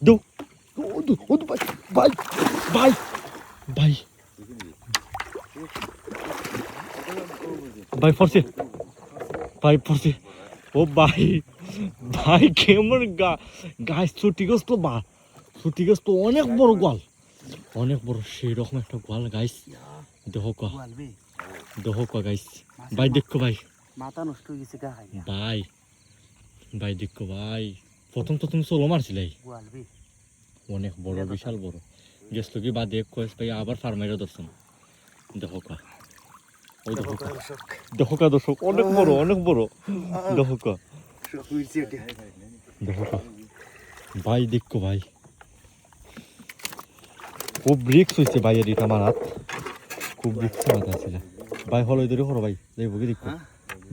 দো ও ভাই ভাই ভাই ভাই ফরছে ভাই ফরছে ও ভাই ভাই কেমন গাছ ছুটি গেছ তো বা ছুটি গেছ তো অনেক বড় গোয়াল অনেক বড় সেই রকম একটা গোয়াল গাইস দেখো গাইস ভাই দেখো ভাই মাথা নষ্ট হয়ে গেছে গা ভাই ভাই দেখো ভাই প্রথম তো তুমি সোলো মারছিলাই অনেক বড় বিশাল বড় গেছলো কি বা দেখ কয়েস ভাই আবার ফার্মাইরা দর্শন দেখো কা ওই দেখো কা দর্শক অনেক বড় দেখো কা ভাই দেখো ভাই খুব রিক্স হয়েছে ভাইয়ের এটা মারাত খুব রিক্স মাথা ছিল ভাই হলই ধরে করো ভাই যাইব কি দেখো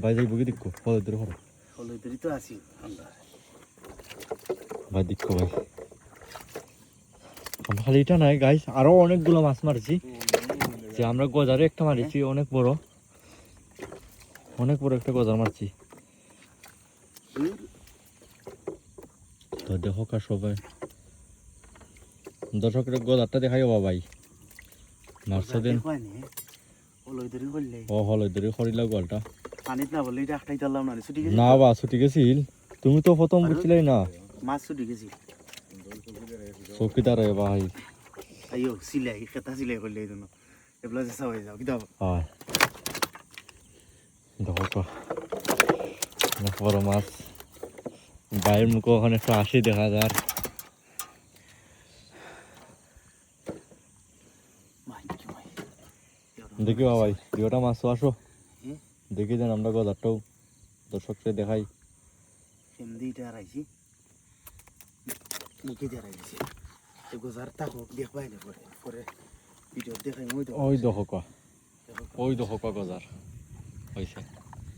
ভাই যাইব কি দেখো হলই ধরে করো হলই ধরে তো আছি আমরা ভাই দেখো ভাই খালি এটা নাই গাইস আরো অনেকগুলো মাছ মারছি যে আমরা গজারে একটা মারিছি অনেক বড় একটা গজার মারছি তো দেখো কা সবাই দর্শকের গজারটা দেখাই ভাই মারছে দেন হলই ধরে করিলা গোয়ালটা পানিত না বলে এটা একটাই চাললাম না ছুটি গেছে না বা ছুটি গেছিল তুমি তো প্রথম বুঝছিলাই না মাছ ছুটি গেছি চৌকিদার ভাই আইও সিলাই খেতা সিলাই করলে এই জন্য এগুলো যে সবাই যাও কি দাও হয় দেখো বড় মাছ বাইরের মুখে ওখানে একটু আসি দেখা যায় দেখি ভাই দুটা মাছ আসো দেখি যেন আমরা গজারটাও দর্শককে দেখাই এমদিটা রাইছি মুখে দিয়ে রাইছি এই গজার তাকো দেখবাই না পরে ভিডিও দেখাই ওই দেখো গজার হয়েছে